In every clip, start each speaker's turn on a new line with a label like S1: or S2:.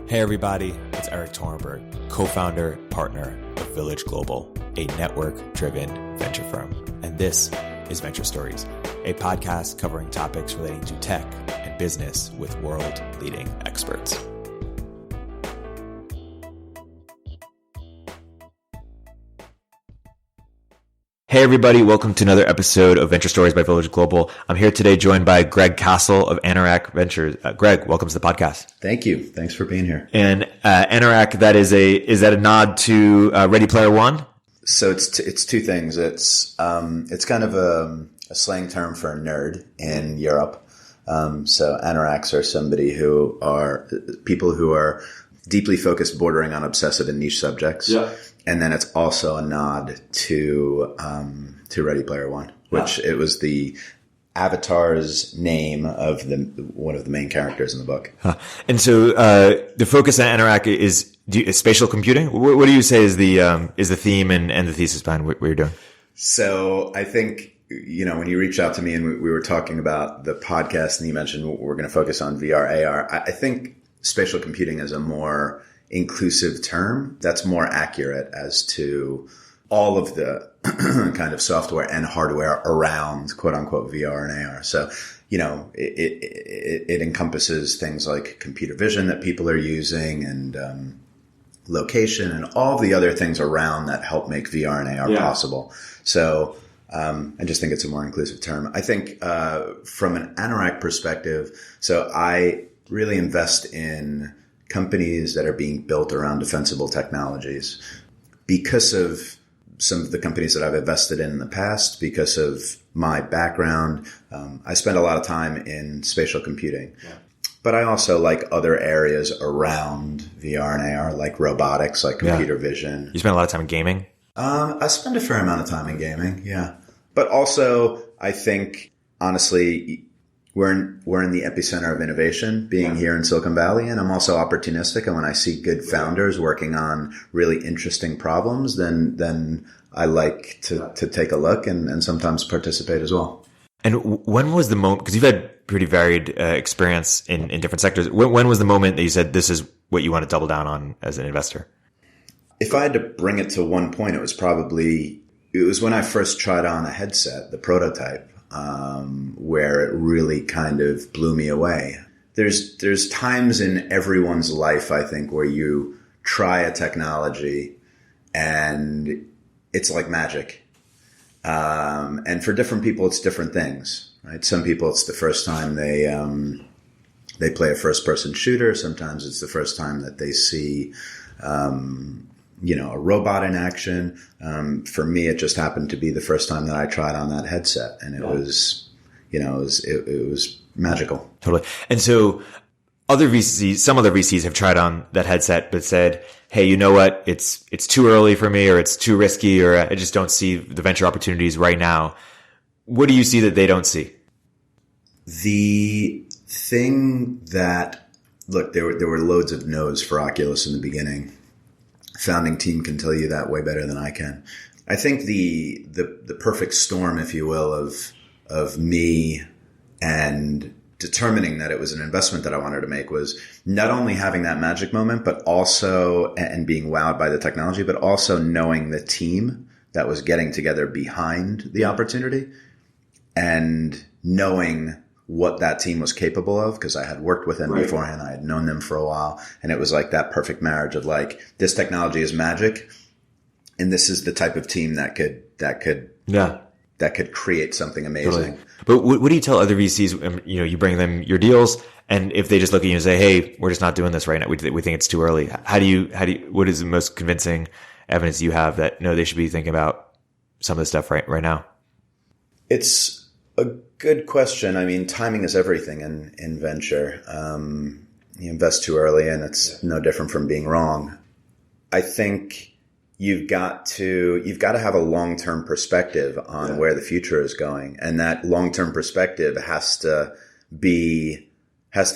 S1: Hey everybody, it's Erik, co-founder, partner of Village Global, a network-driven venture firm. And this is Venture Stories, a podcast covering topics relating to tech and business with world-leading experts. Hey everybody, welcome to another episode of Venture Stories by Village Global. I'm here today joined by Greg Castle of Anorak Ventures. Greg, welcome to the podcast.
S2: Thank you. Thanks for being here.
S1: And Anorak, is that a nod to Ready Player One?
S2: So it's two things. It's kind of a slang term for a nerd in Europe. So anoraks are people who are deeply focused, bordering on obsessive and niche subjects. Yeah. And then it's also a nod to Ready Player One, which it was the avatar's name of one of the main characters in the book. Huh.
S1: And so the focus at Anorak is spatial computing. What do you say is the theme and the thesis behind what you're doing?
S2: So I think, when you reached out to me and we were talking about the podcast and you mentioned we're going to focus on VR, AR, I think spatial computing is a more inclusive term that's more accurate as to all of the kind of software and hardware around quote unquote VR and AR. So, it encompasses things like computer vision that people are using and location and all the other things around that help make VR and AR possible. So I just think it's a more inclusive term. I think from an Anorak perspective, so I really invest in companies that are being built around defensible technologies because of some of the companies that I've invested in the past, because of my background. I spend a lot of time in spatial computing, but I also like other areas around VR and AR, like robotics, like computer vision.
S1: You spend a lot of time in gaming?
S2: I spend a fair amount of time in gaming. Yeah. But also I think honestly, we're in the epicenter of innovation being here in Silicon Valley. And I'm also opportunistic. And when I see good founders working on really interesting problems, then I like to take a look and sometimes participate as well.
S1: And when was the moment, because you've had pretty varied experience in different sectors. When was the moment that you said, this is what you want to double down on as an investor?
S2: If I had to bring it to one point, it was when I first tried on a headset, the prototype. Where it really kind of blew me away. There's times in everyone's life, I think, where you try a technology and it's like magic. And for different people, it's different things, right? Some people, it's the first time they play a first person shooter. Sometimes it's the first time that they see, a robot in action. For me, it just happened to be the first time that I tried on that headset, and it was magical.
S1: Totally. And so some other VCs have tried on that headset, but said, hey, you know what? It's too early for me, or it's too risky, or I just don't see the venture opportunities right now. What do you see that they don't see?
S2: The thing that, look, there were loads of no's for Oculus in the beginning. Founding team can tell you that way better than I can. I think the perfect storm, if you will, of me and determining that it was an investment that I wanted to make was not only having that magic moment, but also, and being wowed by the technology, but also knowing the team that was getting together behind the opportunity and knowing what that team was capable of, because I had worked with them beforehand. I had known them for a while. And it was like that perfect marriage of like, this technology is magic. And this is the type of team that could create something amazing. Totally. But
S1: what do you tell other VCs? You bring them your deals, and if they just look at you and say, hey, we're just not doing this right now. We think it's too early. What is the most convincing evidence you have that, no, they should be thinking about some of the stuff right now?
S2: It's a good question. I mean, timing is everything in venture. You invest too early and it's no different from being wrong. I think you've got to have a long-term perspective on where the future is going. And that long-term perspective has to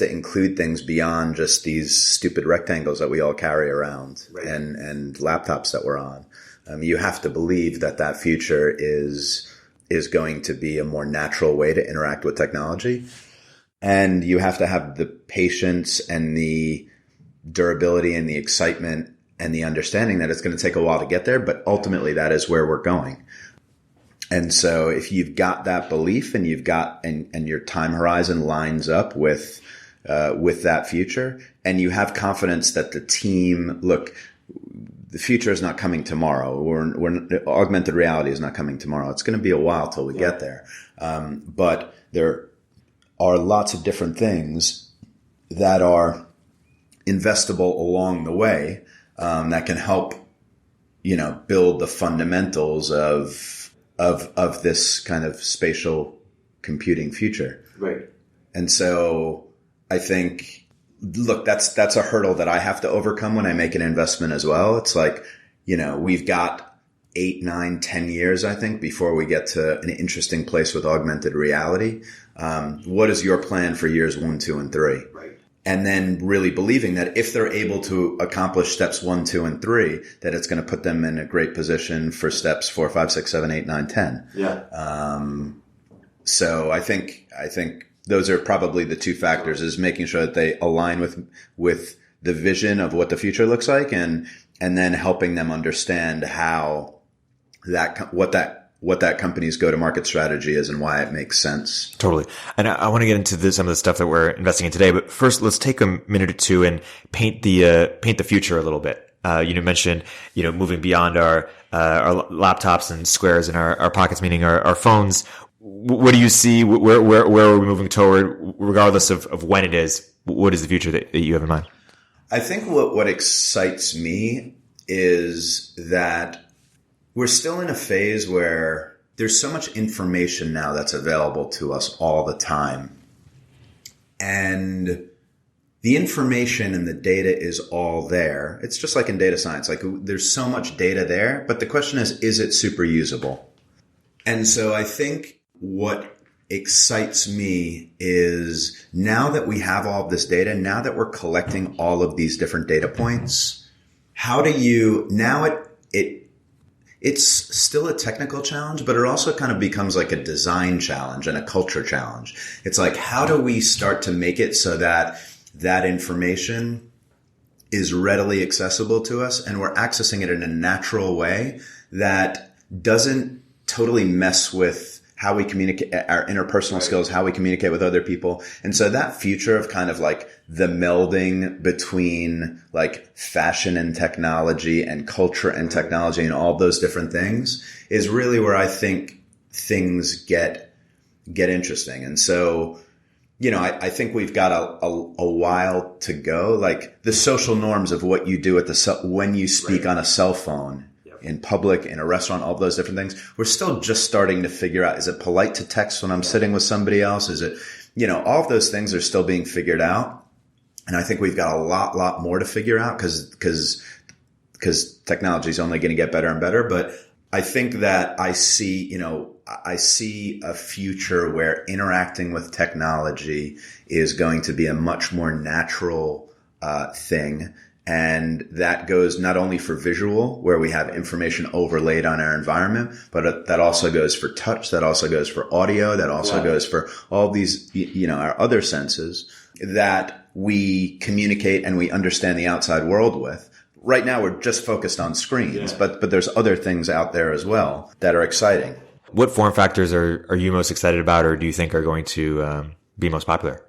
S2: include things beyond just these stupid rectangles that we all carry around and laptops that we're on. You have to believe that future is going to be a more natural way to interact with technology. And you have to have the patience and the durability and the excitement and the understanding that it's going to take a while to get there, but ultimately that is where we're going. And so if you've got that belief and you've got, and your time horizon lines up with that future, and you have confidence that the team, look, the future is not coming tomorrow. Augmented reality is not coming tomorrow. It's going to be a while till we get there. But there are lots of different things that are investable along the way, that can help, build the fundamentals of this kind of spatial computing future.
S1: Right.
S2: And so I think, look, that's a hurdle that I have to overcome when I make an investment as well. It's like, we've got 8, 9, 10 years, I think, before we get to an interesting place with augmented reality. What is your plan for years 1, 2, and 3?
S1: Right.
S2: And then really believing that if they're able to accomplish steps 1, 2, and 3, that it's going to put them in a great position for steps 4, 5, 6, 7, 8, 9, 10.
S1: Yeah.
S2: So I think those are probably the two factors, is making sure that they align with the vision of what the future looks like, and then helping them understand how what that company's go-to-market strategy is and why it makes sense.
S1: Totally. And I want to get into some of the stuff that we're investing in today, but first let's take a minute or two and paint the future a little bit. You mentioned, moving beyond our laptops and squares in our pockets, meaning our phones. What do you see? Where are we moving toward, regardless of when it is? What is the future that you have in mind?
S2: I think what excites me is that we're still in a phase where there's so much information now that's available to us all the time. And the information and the data is all there. It's just like in data science. Like, there's so much data there, but the question is it super usable? And so I think what excites me is, now that we have all of this data, now that we're collecting all of these different data points, it's still a technical challenge, but it also kind of becomes like a design challenge and a culture challenge. It's like, how do we start to make it so that that information is readily accessible to us and we're accessing it in a natural way that doesn't totally mess with how we communicate, our interpersonal skills, how we communicate with other people. And so that future of kind of like the melding between like fashion and technology and culture and technology and all those different things is really where I think things get interesting. And so, I think we've got a while to go. Like, the social norms of what you do when you speak on a cell phone, in public, in a restaurant, all those different things. We're still just starting to figure out, is it polite to text when I'm sitting with somebody else? Is it, all of those things are still being figured out. And I think we've got a lot more to figure out because technology is only going to get better and better. But I think that I see a future where interacting with technology is going to be a much more natural thing. And that goes not only for visual, where we have information overlaid on our environment, but that also goes for touch, that also goes for audio, that also goes for all these, our other senses that we communicate and we understand the outside world with. Right now, we're just focused on screens, but there's other things out there as well that are exciting.
S1: What form factors are you most excited about, or do you think are going to be most popular?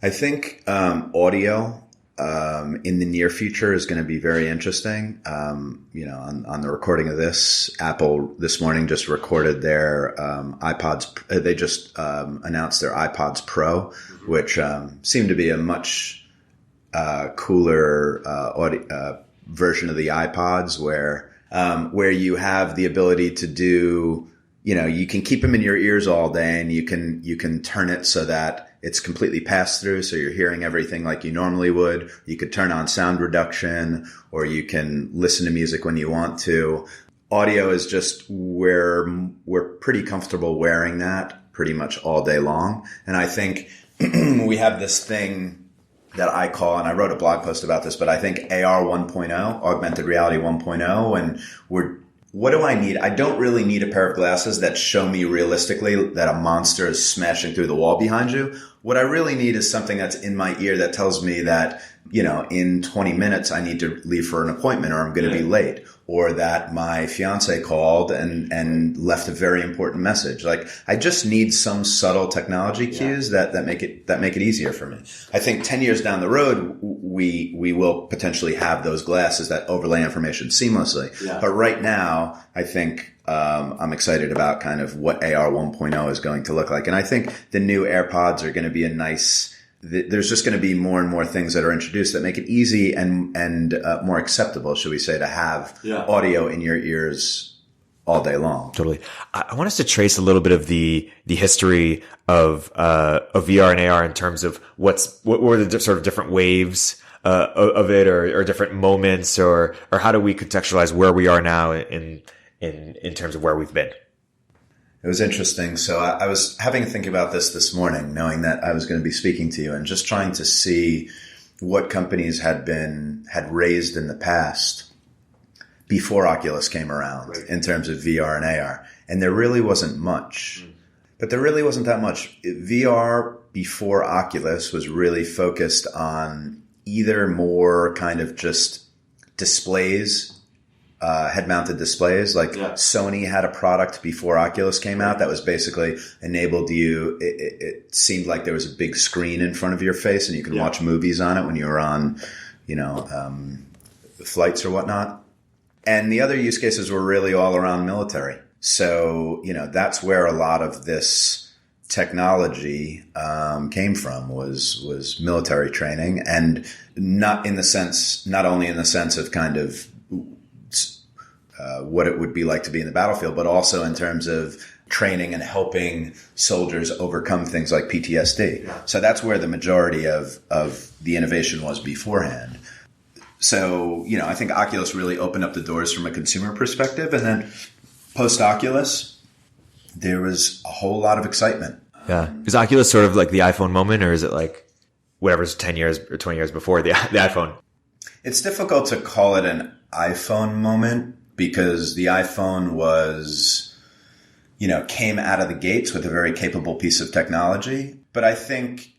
S2: I think audio in the near future is going to be very interesting. On the recording of this, Apple this morning just recorded their iPods. They just announced their iPods Pro, which seem to be a much cooler version of the iPods, where you have the ability to do, you can keep them in your ears all day, and you can turn it so that it's completely pass through, so you're hearing everything like you normally would. You could turn on sound reduction, or you can listen to music when you want to. Audio is just where we're pretty comfortable wearing that pretty much all day long. And I think we have this thing that I call, and I wrote a blog post about this, but I think AR 1.0, augmented reality 1.0, and what do I need? I don't really need a pair of glasses that show me realistically that a monster is smashing through the wall behind you. What I really need is something that's in my ear that tells me that, in 20 minutes I need to leave for an appointment or I'm going to be late, or that my fiance called and left a very important message. Like, I just need some subtle technology cues that make it easier for me. I think 10 years down the road, we will potentially have those glasses that overlay information seamlessly. Yeah. But right now, I think, I'm excited about kind of what AR 1.0 is going to look like. And I think the new AirPods are going to be there's just going to be more and more things that are introduced that make it easy and more acceptable, should we say, to have audio in your ears all day long.
S1: Totally. I want us to trace a little bit of the history of VR and AR in terms of what were the sort of different waves of it, or different moments, or how do we contextualize where we are now in terms of where we've been?
S2: It was interesting. So I was having to think about this morning, knowing that I was going to be speaking to you, and just trying to see what companies had raised in the past before Oculus came around in terms of VR and AR. And there really wasn't much. But there really wasn't that much. VR before Oculus was really focused on either more kind of just displays, head-mounted displays. Like Sony had a product before Oculus came out that was basically enabled you. It seemed like there was a big screen in front of your face and you could watch movies on it when you were on, flights or whatnot. And the other use cases were really all around military. So, that's where a lot of this technology came from, was military training, and not only in the sense of kind of what it would be like to be in the battlefield, but also in terms of training and helping soldiers overcome things like PTSD. Yeah. So that's where the majority of the innovation was beforehand. So, I think Oculus really opened up the doors from a consumer perspective. And then post-Oculus, there was a whole lot of excitement.
S1: Yeah. Is Oculus sort of like the iPhone moment, or is it like whatever's 10 years or 20 years before the iPhone?
S2: It's difficult to call it an iPhone moment because the iPhone was, came out of the gates with a very capable piece of technology. But I think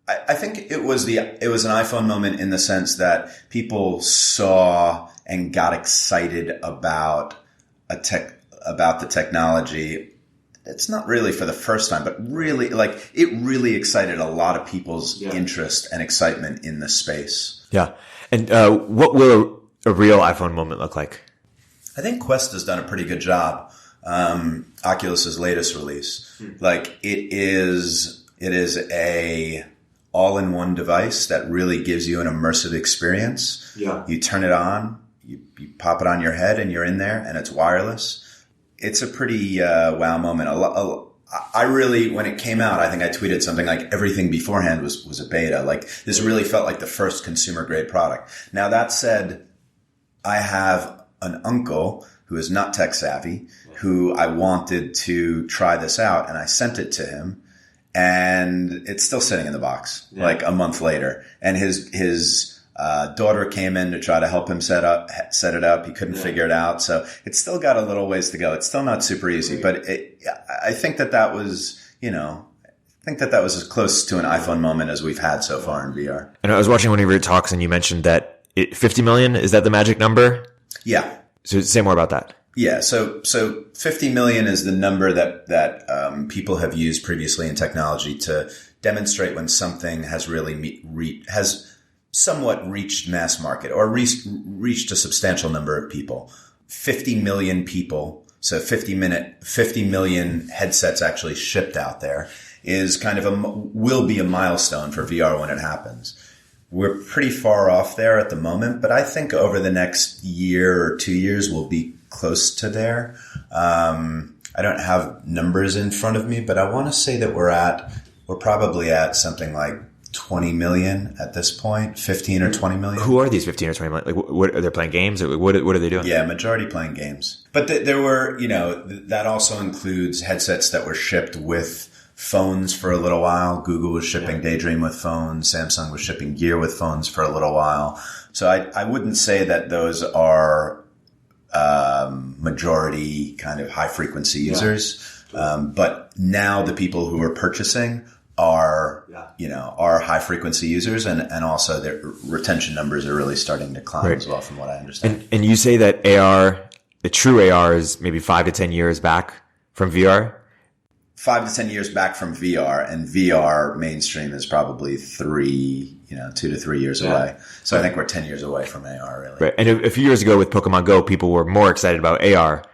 S2: it was an iPhone moment in the sense that people saw and got excited about the technology. It's not really for the first time, but really, it really excited a lot of people's interest and excitement in the space.
S1: Yeah. And what will a real iPhone moment look like?
S2: I think Quest has done a pretty good job. Oculus's latest release, it is a all-in-one device that really gives you an immersive experience. Yeah. You turn it on, you pop it on your head, and you're in there, and it's wireless. It's a pretty wow moment. I really, when it came out, I think I tweeted something like everything beforehand was a beta. This really felt like the first consumer-grade product. Now, that said, I have an uncle who is not tech-savvy, who I wanted to try this out, and I sent it to him. And it's still sitting in the box, a month later. And his daughter came in to try to help him set it up. He couldn't figure it out. So it's still got a little ways to go. It's still not super easy, but I think that was, as close to an iPhone moment as we've had so far in VR. And
S1: I was watching one of your talks and you mentioned that 50 million, is that the magic number?
S2: Yeah.
S1: So say more about that.
S2: Yeah, so 50 million is the number that people have used previously in technology to demonstrate when something has really has somewhat reached mass market or reached a substantial number of people. 50 million people, so 50 million headsets actually shipped out there is kind of will be a milestone for VR when it happens. We're pretty far off there at the moment, but I think over the next year or 2 years we'll be close to there. I don't have numbers in front of me, but I want to say that we're probably at something like 20 million at this point, 15 or 20 million.
S1: Who are these 15 or 20 million? What are they playing games? Or what are they doing?
S2: Yeah, majority playing games. But there were, that also includes headsets that were shipped with phones for a little while. Google was shipping Daydream with phones. Samsung was shipping Gear with phones for a little while. So I wouldn't say that those are majority kind of high frequency users. But now the people who are purchasing are, are high frequency users, and also their retention numbers are really starting to climb as well, from what I understand.
S1: And you say that the true AR is maybe 5 to 10 years back from VR?
S2: 5 to 10 years back from VR, and VR mainstream is probably 2 to 3 years away. So I think we're 10 years away from AR, really.
S1: Right. And a few years ago with Pokemon Go, people were more excited about AR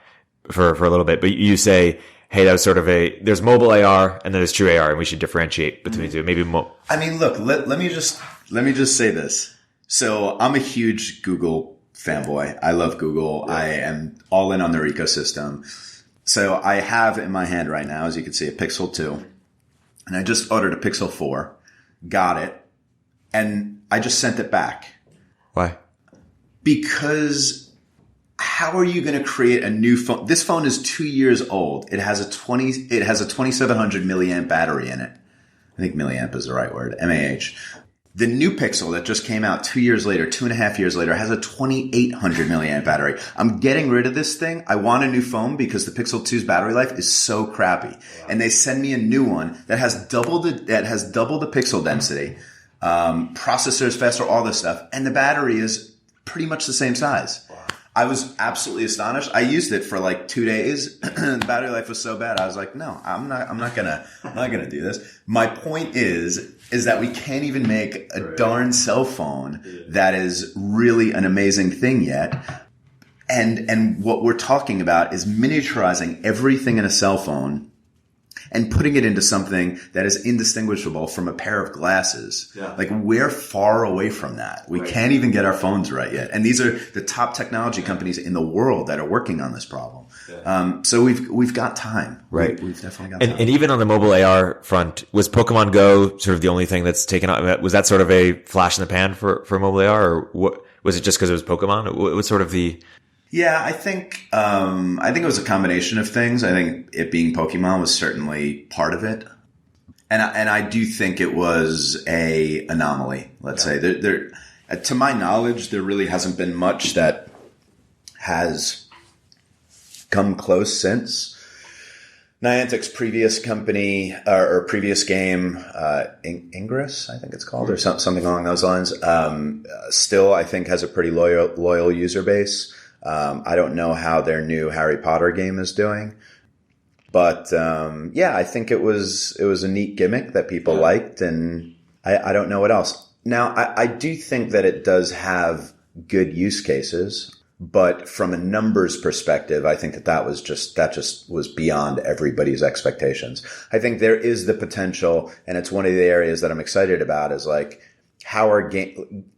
S1: for a little bit. But you say, hey, that was sort of there's mobile AR and then there's true AR, and we should differentiate between the two. Maybe
S2: I mean, look, let me just say this. So I'm a huge Google fanboy. I love Google. I am all in on their ecosystem. So I have in my hand right now, as you can see, a Pixel 2. And I just ordered a Pixel 4, got it, and I just sent it back.
S1: Why?
S2: Because how are you going to create a new phone? This phone is 2 years old. It has a 2700 milliamp battery in it. I think milliamp is the right word. MAH. The new Pixel that just came out 2 years later, 2.5 years later, has a 2800 milliamp battery. I'm getting rid of this thing. I want a new phone because the Pixel 2's battery life is so crappy. Wow. And they send me a new one that has double the pixel density, processors faster, all this stuff, and the battery is pretty much the same size. Wow. I was absolutely astonished. I used it for like 2 days. The battery life was so bad. I was like, no, I'm not gonna do this. My point is that we can't even make a darn cell phone that is really an amazing thing yet. And what we're talking about is miniaturizing everything in a cell phone and putting it into something that is indistinguishable from a pair of glasses. Yeah. Like, we're far away from that. We can't even get our phones right yet. And these are the top technology companies in the world that are working on this problem. Yeah. So we've got time.
S1: Right.
S2: We've definitely got time.
S1: And even on the mobile AR front, was Pokemon Go sort of the only thing that's taken out? Was that sort of a flash in the pan for mobile AR, or what, was it just because it was Pokemon? What was sort of the...
S2: Yeah, I think it was a combination of things. I think it being Pokemon was certainly part of it. And I do think it was a anomaly, let's say. There, to my knowledge, there really hasn't been much that has come close since. Niantic's previous company or previous game, Ingress, I think it's called, or something along those lines, still I think has a pretty loyal user base. I don't know how their new Harry Potter game is doing, but I think it was a neat gimmick that people liked, and I don't know what else. Now, I do think that it does have good use cases, but from a numbers perspective, I think that just was beyond everybody's expectations. I think there is the potential, and it's one of the areas that I'm excited about, is like, how are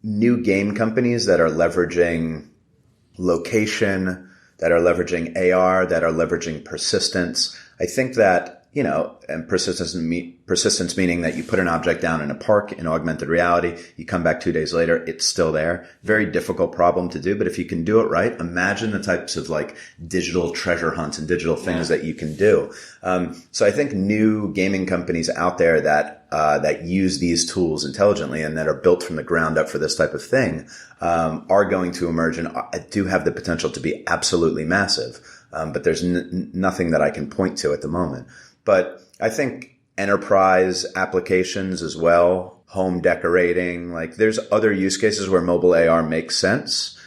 S2: new game companies that are leveraging location, that are leveraging AR, that are leveraging persistence. I think that, and persistence meaning that you put an object down in a park in augmented reality, you come back 2 days later, it's still there. Very difficult problem to do, but if you can do it right, imagine the types of like digital treasure hunts and digital things that you can do. So I think new gaming companies out there that use these tools intelligently and that are built from the ground up for this type of thing, are going to emerge and do have the potential to be absolutely massive. But there's nothing that I can point to at the moment. But I think enterprise applications as well, home decorating, like there's other use cases where mobile AR makes sense,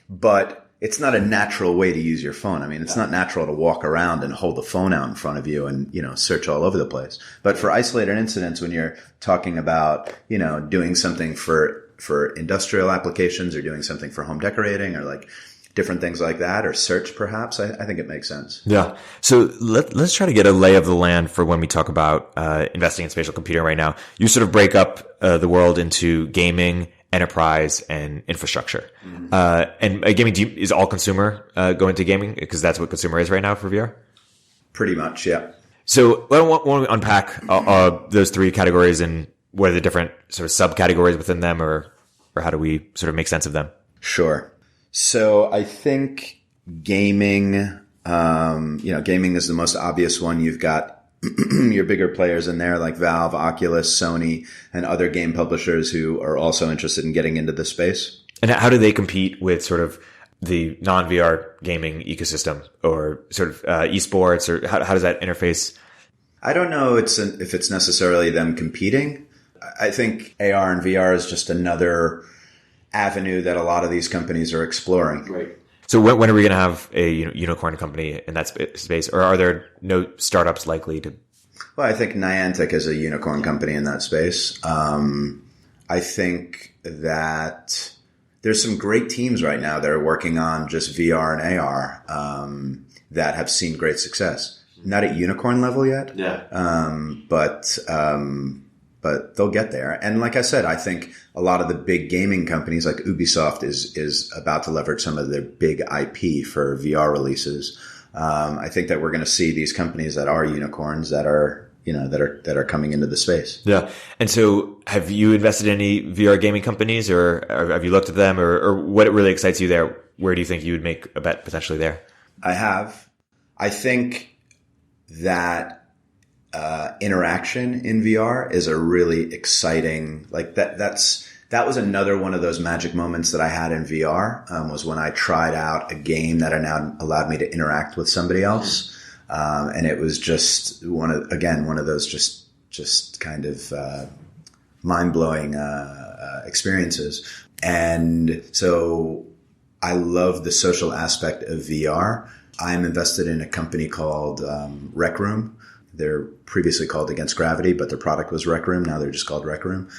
S2: but it's not a natural way to use your phone. I mean, it's not natural to walk around and hold the phone out in front of you and, search all over the place. But for isolated incidents, when you're talking about, doing something for industrial applications or doing something for home decorating or like different things like that, or search perhaps, I think it makes sense.
S1: Yeah. So let's try to get a lay of the land for when we talk about investing in spatial computing right now. You sort of break up the world into gaming, enterprise, and infrastructure. Mm-hmm. And gaming, is all consumer going to gaming? Because that's what consumer is right now for VR?
S2: Pretty much, yeah.
S1: So I want to unpack those three categories and what are the different sort of subcategories within them, or how do we sort of make sense of them?
S2: Sure. So I think gaming, gaming is the most obvious one. You've got your bigger players in there like Valve, Oculus, Sony, and other game publishers who are also interested in getting into the space.
S1: And how do they compete with sort of the non-VR gaming ecosystem, or sort of esports, or how does that interface?
S2: I don't know if it's necessarily them competing. I think AR and VR is just another avenue that a lot of these companies are exploring.
S1: Right. So when are we going to have a unicorn company in that space, or are there no startups likely to?
S2: Well, I think Niantic is a unicorn company in that space. I think that there's some great teams right now that are working on just VR and AR that have seen great success. Not at unicorn level yet, but they'll get there. And like I said, I think a lot of the big gaming companies like Ubisoft is about to leverage some of their big IP for VR releases. I think that we're going to see these companies that are unicorns that are coming into the space.
S1: Yeah. And so have you invested in any VR gaming companies, or have you looked at them, or what really excites you there? Where do you think you would make a bet potentially there?
S2: I have. I think that interaction in VR is a really exciting, like that was another one of those magic moments that I had in VR, was when I tried out a game that now allowed me to interact with somebody else. And it was just one of those just kind of mind-blowing experiences. And so I love the social aspect of VR. I'm invested in a company called Rec Room. They're previously called Against Gravity, but their product was Rec Room. Now they're just called Rec Room.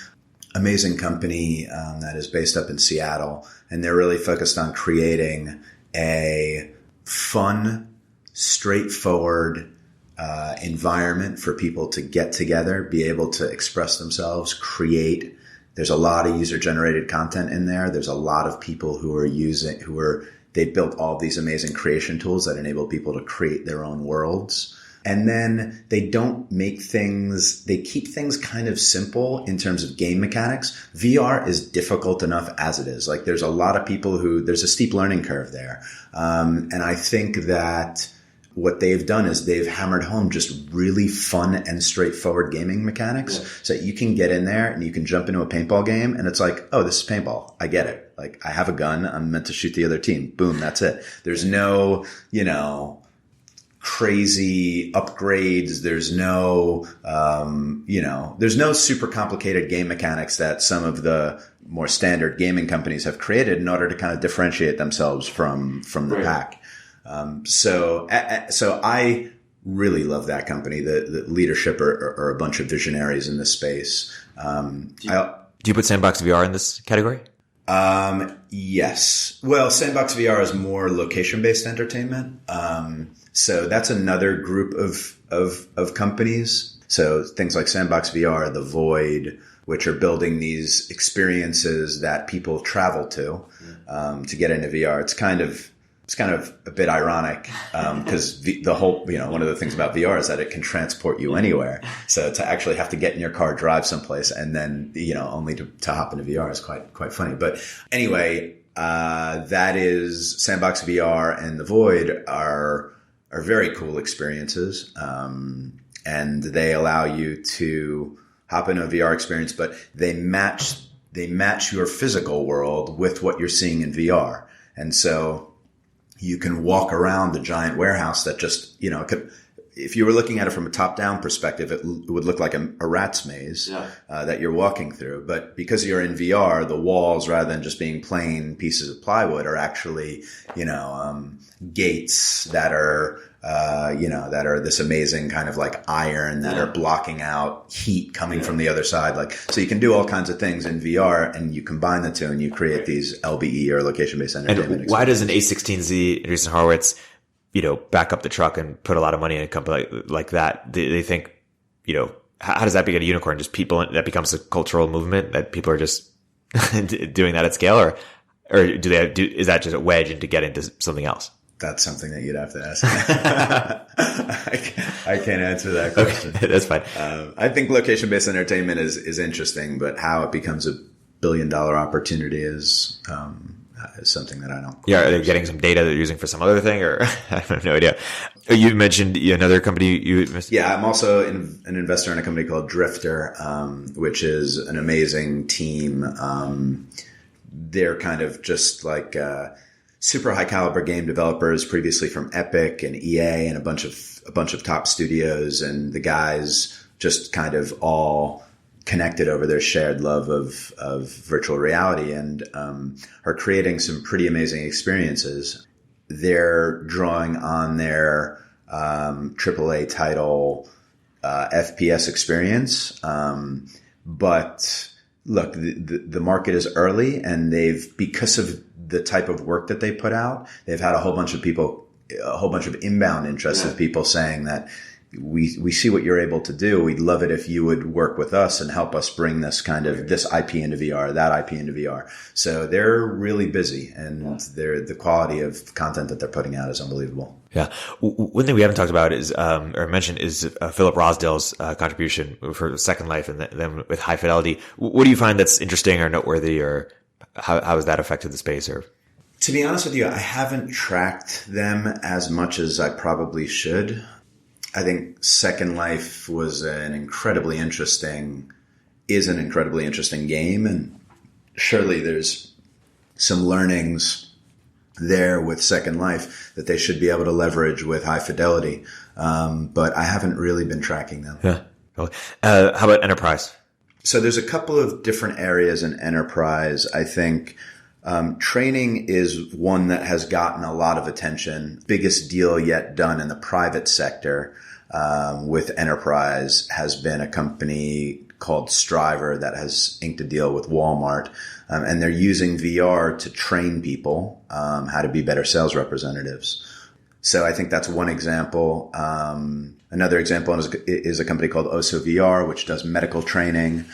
S2: Amazing company that is based up in Seattle. And they're really focused on creating a fun, straightforward environment for people to get together, be able to express themselves, create. There's a lot of user-generated content in there. There's a lot of people they built all these amazing creation tools that enable people to create their own worlds. And then they keep things kind of simple in terms of game mechanics. VR is difficult enough as it is. Like there's a lot of people there's a steep learning curve there. And I think that what they've done is they've hammered home just really fun and straightforward gaming mechanics, so that you can get in there and you can jump into a paintball game and it's like, oh, this is paintball. I get it. Like I have a gun. I'm meant to shoot the other team. Boom. That's it. There's no, crazy upgrades. There's no, there's no super complicated game mechanics that some of the more standard gaming companies have created in order to kind of differentiate themselves from the pack. So I really love that company. The leadership are a bunch of visionaries in this space. Do
S1: you put Sandbox VR in this category?
S2: Yes. Well, Sandbox VR is more location-based entertainment. So that's another group of companies. So things like Sandbox VR, The Void, which are building these experiences that people travel to get into VR. It's kind of a bit ironic, because the whole, one of the things about VR is that it can transport you anywhere. So to actually have to get in your car, drive someplace, and then, only to hop into VR is quite funny. But anyway, that is Sandbox VR and The Void are very cool experiences. And they allow you to hop into a VR experience, but they match your physical world with what you're seeing in VR. And so you can walk around the giant warehouse that just, if you were looking at it from a top-down perspective, it would look like a rat's maze that you're walking through. But because you're in VR, the walls, rather than just being plain pieces of plywood, are actually, gates that are, that are this amazing kind of like iron that are blocking out heat coming from the other side. Like, so you can do all kinds of things in VR, and you combine the two and you create these LBE or location-based entertainment.
S1: And why does an A16Z, Andreessen Horowitz, back up the truck and put a lot of money in a company like that? They think, how does that become a unicorn? Just people, that becomes a cultural movement that people are just doing that at scale, or is that just a wedge into get into something else?
S2: That's something that you'd have to ask. I can't answer that question.
S1: Okay, that's fine.
S2: I think location-based entertainment is interesting, but how it becomes $1 billion opportunity is something that I don't.
S1: Yeah, are they getting some data they're using for some other thing, or I have no idea. You mentioned another company you missed.
S2: Yeah, I'm also an investor in a company called Drifter, which is an amazing team. They're kind of just like super high caliber game developers previously from Epic and EA and a bunch of top studios, and the guys just kind of all connected over their shared love of virtual reality and are creating some pretty amazing experiences. They're drawing on their AAA title FPS experience, but look, the market is early, and because of the type of work that they put out, they've had a whole bunch of inbound interest of people saying that we see what you're able to do. We'd love it if you would work with us and help us bring this IP into VR, that IP into VR. So they're really busy, and the quality of content that they're putting out is unbelievable.
S1: Yeah. One thing we haven't talked about is, or mentioned is, Philip Rosdale's contribution for Second Life and then with High Fidelity. What do you find that's interesting or noteworthy, or how has that affected the space? Or
S2: to be honest with you, I haven't tracked them as much as I probably should. I think Second Life is an incredibly interesting game, and surely there's some learnings there with Second Life that they should be able to leverage with High Fidelity. But I haven't really been tracking them.
S1: Yeah. How about enterprise?
S2: So there's a couple of different areas in enterprise. I think training is one that has gotten a lot of attention. Biggest deal yet done in the private sector with enterprise has been a company called Striver that has inked a deal with Walmart. And they're using VR to train people how to be better sales representatives. So I think that's one example. Another example is a company called Oso VR, which does medical training,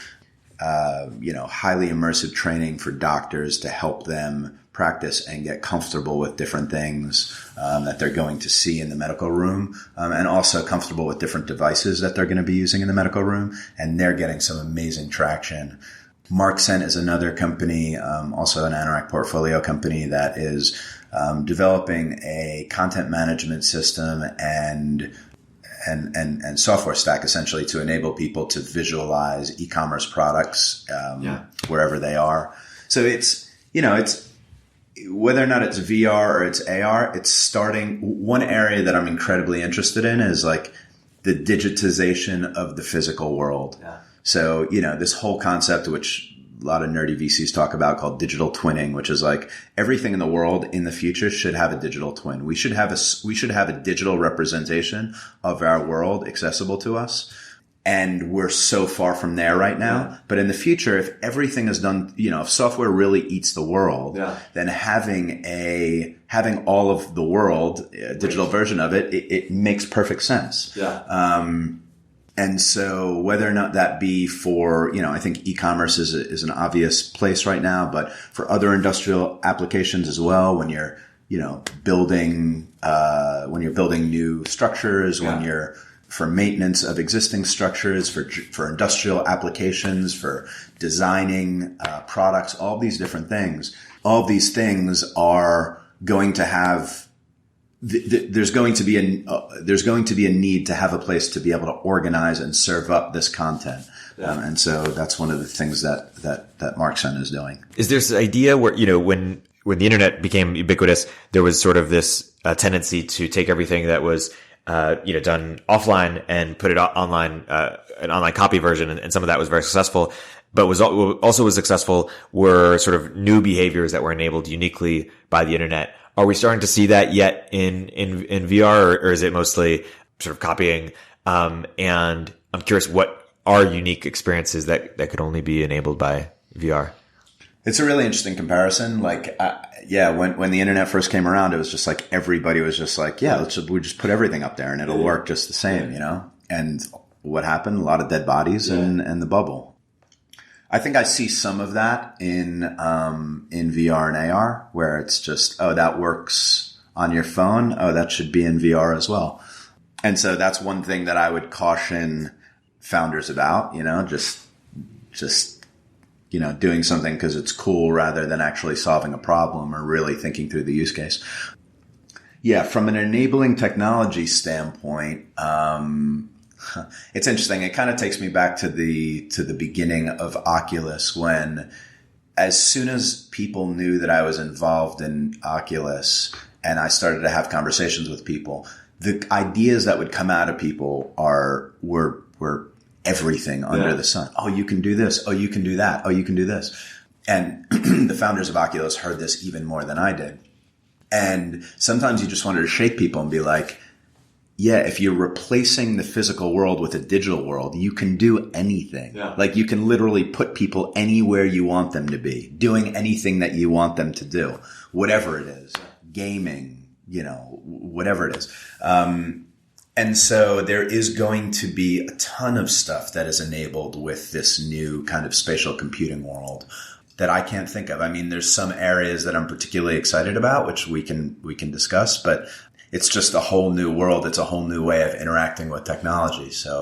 S2: highly immersive training for doctors to help them practice and get comfortable with different things that they're going to see in the medical room, and also comfortable with different devices that they're going to be using in the medical room. And they're getting some amazing traction. MarkSent is another company, also an Anorak portfolio company, that is developing a content management system and software stack essentially to enable people to visualize e-commerce products wherever they are. So it's whether or not it's VR or it's AR, it's starting. One area that I'm incredibly interested in is like the digitization of the physical world. Yeah. So, this whole concept, which a lot of nerdy VCs talk about, called digital twinning, which is like everything in the world in the future should have a digital twin. We should have a digital representation of our world accessible to us. And we're so far from there right now. Yeah. But in the future, if everything is done, if software really eats the world, then having all of the world, a digital version of it makes perfect sense. Yeah. And so whether or not that be for, I think e-commerce is an obvious place right now, but for other industrial applications as well, when you're, building new structures, when you're for maintenance of existing structures, for industrial applications, for designing products, all these different things. All these things are going to have. There's going to be a need to have a place to be able to organize and serve up this content, and so that's one of the things that MarkSent is doing. Is
S1: there this idea where when the internet became ubiquitous, there was sort of this tendency to take everything that was done offline and put it online, an online copy version, and some of that was very successful. But was successful were sort of new behaviors that were enabled uniquely by the internet. Are we starting to see that yet in VR, or is it mostly sort of copying? And I'm curious, what are unique experiences that could only be enabled by VR?
S2: It's a really interesting comparison. Like, when the internet first came around, it was just like everybody was just like, we just put everything up there and it'll work just the same, And what happened? A lot of dead bodies and the bubble. I think I see some of that in VR and AR, where it's just, that works on your phone. Oh, that should be in VR as well. And so that's one thing that I would caution founders about, just doing something because it's cool rather than actually solving a problem or really thinking through the use case. Yeah, from an enabling technology standpoint, it's interesting. It kind of takes me back to the beginning of Oculus when as soon as people knew that I was involved in Oculus and I started to have conversations with people, the ideas that would come out of people were everything under the sun. Oh, you can do this. Oh, you can do that. Oh, you can do this. And the founders of Oculus heard this even more than I did. And sometimes you just wanted to shake people and be like, yeah, if you're replacing the physical world with a digital world, you can do anything. Yeah. Like you can literally put people anywhere you want them to be, doing anything that you want them to do, whatever it is, gaming, whatever it is. And so there is going to be a ton of stuff that is enabled with this new kind of spatial computing world that I can't think of. I mean, there's some areas that I'm particularly excited about, which we can discuss, but it's just a whole new world. It's a whole new way of interacting with technology. So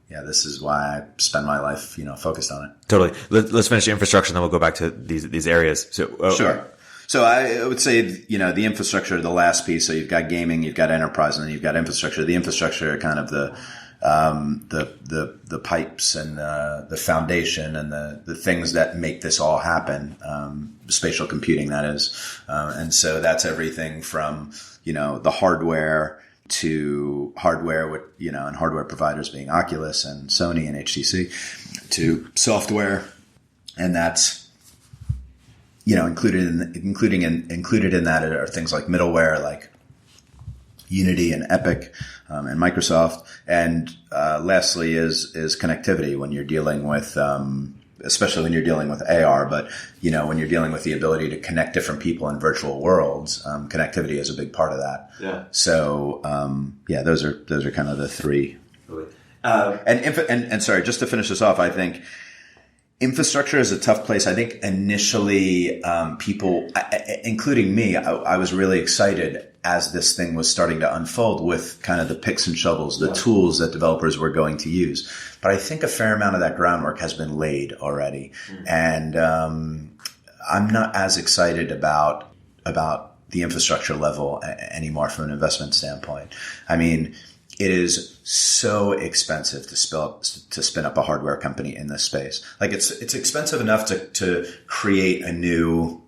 S2: this is why I spend my life, focused on it.
S1: Totally. Let's finish the infrastructure and then we'll go back to these areas. So,
S2: Sure. So I would say, the infrastructure, the last piece. So you've got gaming, you've got enterprise, and then you've got infrastructure. The infrastructure are kind of the pipes and the foundation and the things that make this all happen. Spatial computing, that is. And so that's everything from, the hardware to hardware with, and hardware providers being Oculus and Sony and HTC, to software. And that's, included in that are things like middleware, like Unity and Epic, and Microsoft. And, lastly is connectivity when you're dealing with, especially when you're dealing with AR, but, when you're dealing with the ability to connect different people in virtual worlds, connectivity is a big part of that. Yeah. So, those are kind of the three. And sorry, just to finish this off, I think infrastructure is a tough place. I think initially, people, including me, I was really excited as this thing was starting to unfold with kind of the picks and shovels, the tools that developers were going to use. But I think a fair amount of that groundwork has been laid already. And I'm not as excited about the infrastructure level anymore from an investment standpoint. I mean, it is so expensive to spin up a hardware company in this space. Like it's expensive enough to create a new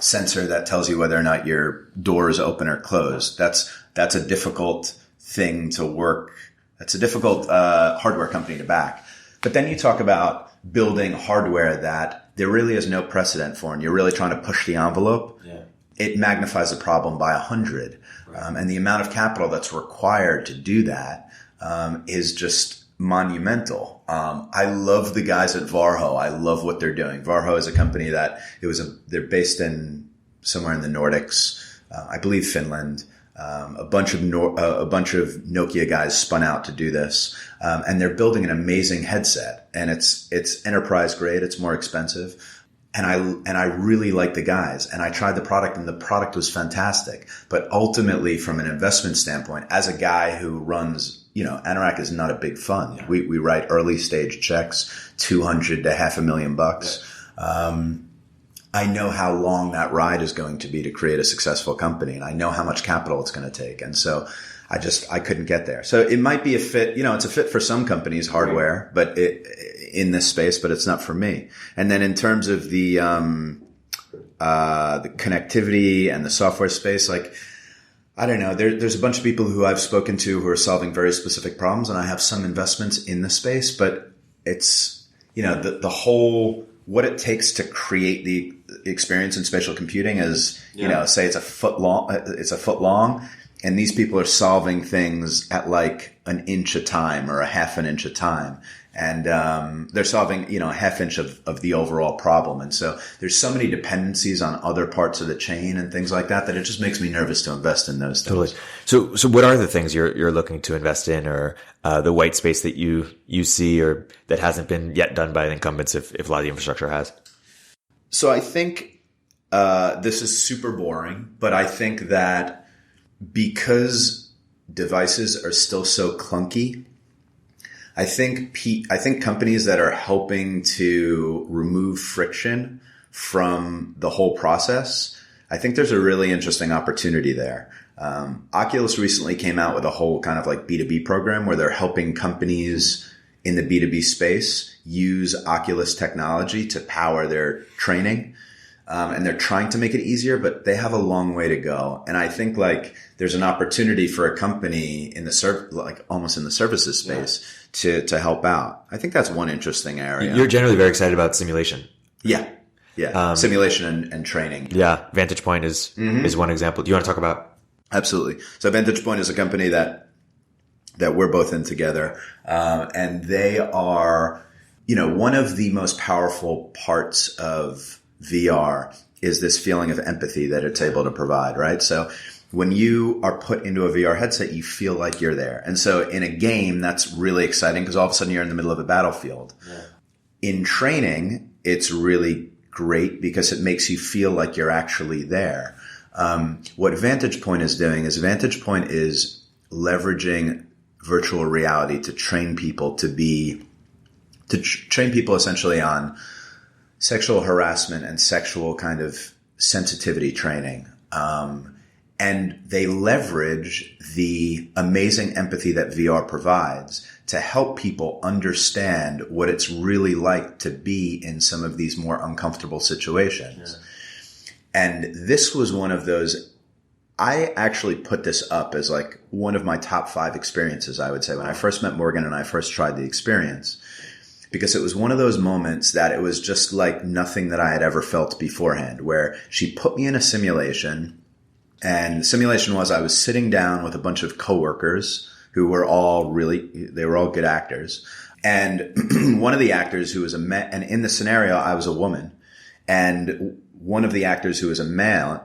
S2: sensor that tells you whether or not your door is open or closed. That's a difficult thing to work. That's a difficult hardware company to back. But then you talk about building hardware that there really is no precedent for, and you're really trying to push the envelope. Yeah. It magnifies the problem by 100. Right. And the amount of capital that's required to do that is just monumental. I love the guys at Varho. I love what they're doing. Varho is a company that they're based in somewhere in the Nordics, I believe Finland. A bunch of Nokia guys spun out to do this, and they're building an amazing headset. And it's enterprise grade. It's more expensive. And I really like the guys, and I tried the product, and the product was fantastic. But ultimately, from an investment standpoint, as a guy who runs, Anorak is not a big fund. Yeah. We write early stage checks, $200,000 to $500,000. Yeah. I know how long that ride is going to be to create a successful company, and I know how much capital it's going to take. And so I couldn't get there. So it might be a fit, it's a fit for some companies, hardware, but in this space, but it's not for me. And then in terms of the connectivity and the software space, like, I don't know, there's a bunch of people who I've spoken to who are solving very specific problems, and I have some investments in the space, but it's, the whole, what it takes to create the experience in spatial computing is, say it's a foot long, and these people are solving things at like an inch a time or a half an inch a time. And they're solving, a half inch of the overall problem. And so there's so many dependencies on other parts of the chain and things like that it just makes me nervous to invest in those things.
S1: Totally. So what are the things you're looking to invest in, or the white space that you see, or that hasn't been yet done by the incumbents, if a lot of the infrastructure has?
S2: So I think this is super boring, but I think that because devices are still so clunky, I think companies that are helping to remove friction from the whole process, I think there's a really interesting opportunity there. Oculus recently came out with a whole kind of like B2B program where they're helping companies in the B2B space use Oculus technology to power their training. And they're trying to make it easier, but they have a long way to go. And I think like there's an opportunity for a company in the almost in the services space to help out. I think that's one interesting area.
S1: You're generally very excited about simulation.
S2: Yeah. Yeah. Simulation and training.
S1: Yeah. Vantage Point is one example. Do you want to talk about?
S2: Absolutely. So Vantage Point is a company that we're both in together. And they are, one of the most powerful parts of VR is this feeling of empathy that it's able to provide, right? So when you are put into a VR headset, you feel like you're there. And so in a game, that's really exciting because all of a sudden you're in the middle of a battlefield. Yeah. In training, it's really great because it makes you feel like you're actually there. What Vantage Point is doing is Vantage Point is leveraging virtual reality to train people train people essentially on sexual harassment and sexual kind of sensitivity training. And they leverage the amazing empathy that VR provides to help people understand what it's really like to be in some of these more uncomfortable situations. Yeah. And this was one of those, I actually put this up as like one of my top 5 experiences, I would say, when I first met Morgan and I first tried the experience. Because it was one of those moments that it was just like nothing that I had ever felt beforehand, where she put me in a simulation, and the simulation was I was sitting down with a bunch of coworkers who were all they were all good actors. And one of the actors who was and in the scenario, I was a woman, and one of the actors who was a man,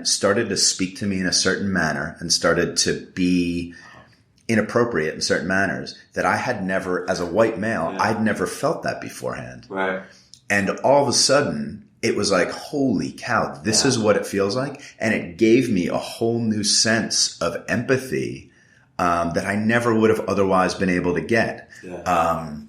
S2: started to speak to me in a certain manner and started to be inappropriate in certain manners that I had never, as a white male, I'd never felt that beforehand. Right. And all of a sudden it was like, holy cow, this is what it feels like. And it gave me a whole new sense of empathy, that I never would have otherwise been able to get. Yeah.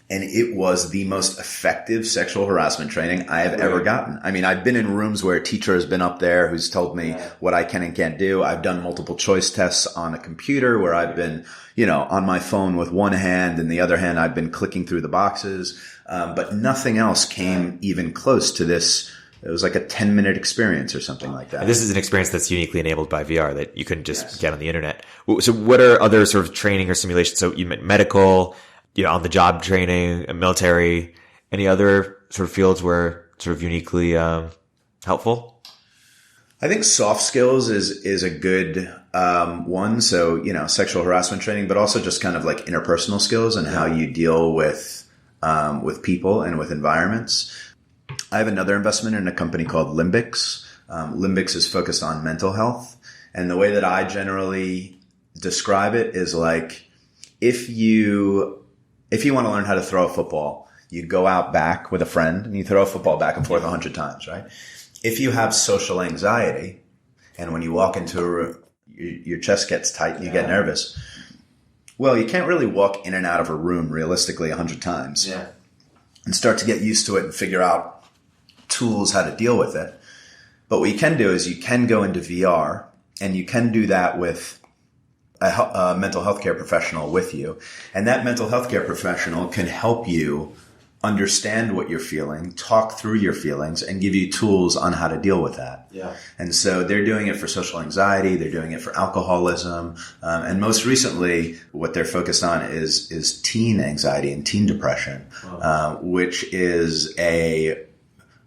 S2: And it was the most effective sexual harassment training I have ever gotten. I mean, I've been in rooms where a teacher has been up there who's told me what I can and can't do. I've done multiple choice tests on a computer where I've been, on my phone with one hand and the other hand, I've been clicking through the boxes. But nothing else came even close to this. It was like a 10-minute experience or something like that.
S1: And this is an experience that's uniquely enabled by VR that you couldn't just get on the internet. So what are other sort of training or simulations? So you meant medical, on the job training, military, any other sort of fields where sort of uniquely helpful?
S2: I think soft skills is a good one. So, sexual harassment training, but also just kind of like interpersonal skills and how you deal with people and with environments. I have another investment in a company called Limbix. Limbix is focused on mental health. And the way that I generally describe it is like, if you want to learn how to throw a football, you go out back with a friend and you throw a football back and forth 100 times, right? If you have social anxiety and when you walk into a room, your chest gets tight and you get nervous, well, you can't really walk in and out of a room realistically 100 times and start to get used to it and figure out tools how to deal with it. But what you can do is you can go into VR, and you can do that with a mental health care professional with you. And that mental health care professional can help you understand what you're feeling, talk through your feelings, and give you tools on how to deal with that. Yeah. And so they're doing it for social anxiety. They're doing it for alcoholism. And most recently, what they're focused on is teen anxiety and teen depression, which is a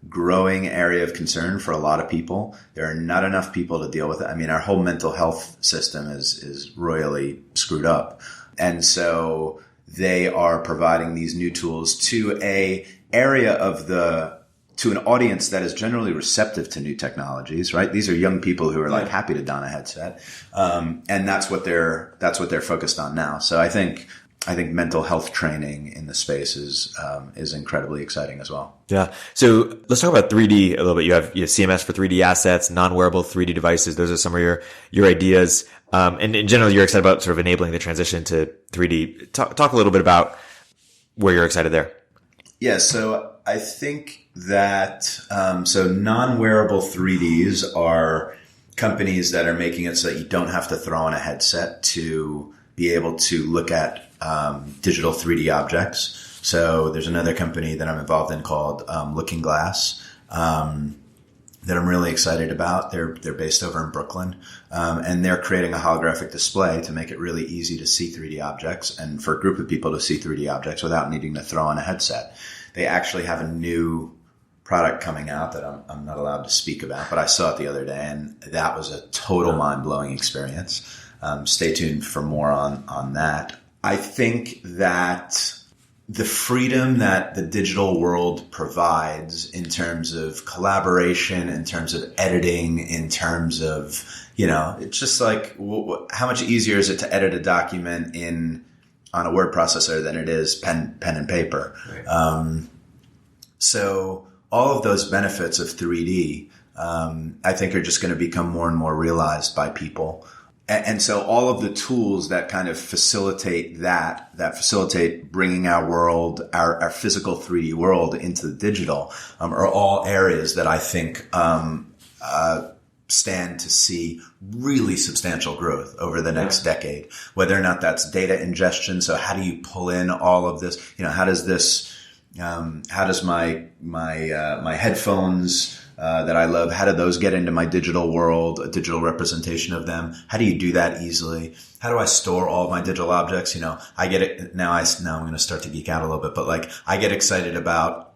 S2: growing area of concern for a lot of people. There are not enough people to deal with it. I mean, our whole mental health system is royally screwed up. And so they are providing these new tools to an audience that is generally receptive to new technologies, right? These are young people who are like happy to don a headset. And that's what they're focused on now. So I think mental health training in the space is incredibly exciting as well.
S1: Yeah. So let's talk about 3D a little bit. You have CMS for 3D assets, non-wearable 3D devices. Those are some of your ideas. And in general, you're excited about sort of enabling the transition to 3D. Talk a little bit about where you're excited there.
S2: Yeah. So I think that, so non-wearable 3Ds are companies that are making it so that you don't have to throw on a headset to be able to look at digital 3D objects. So there's another company that I'm involved in called Looking Glass that I'm really excited about. They're based over in Brooklyn, and they're creating a holographic display to make it really easy to see 3D objects and for a group of people to see 3D objects without needing to throw on a headset. They actually have a new product coming out that I'm not allowed to speak about, but I saw it the other day, and that was a total mind-blowing experience. Stay tuned for more on that. I think that the freedom that the digital world provides in terms of collaboration, in terms of editing, in terms of, it's just like, how much easier is it to edit a document on a word processor than it is pen and paper? Right. So all of those benefits of 3D, I think are just going to become more and more realized by people. And so all of the tools that kind of facilitate that facilitate bringing our world, our physical 3D world into the digital, are all areas that I think, stand to see really substantial growth over the next decade, whether or not that's data ingestion. So how do you pull in all of this? How does my headphones, that I love, how do those get into my digital world, a digital representation of them? How do you do that easily? How do I store all of my digital objects? I get it now. I'm going to start to geek out a little bit, but I get excited about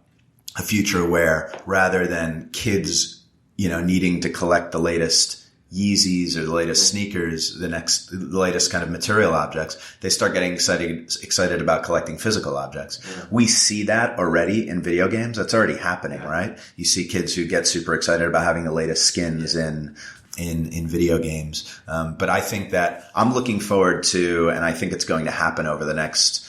S2: a future where rather than kids, needing to collect the latest Yeezys or the latest sneakers, the latest kind of material objects, they start getting excited about collecting physical objects. Yeah. We see that already in video games. That's already happening, right? You see kids who get super excited about having the latest skins in video games. But I think that I'm looking forward to, and I think it's going to happen over the next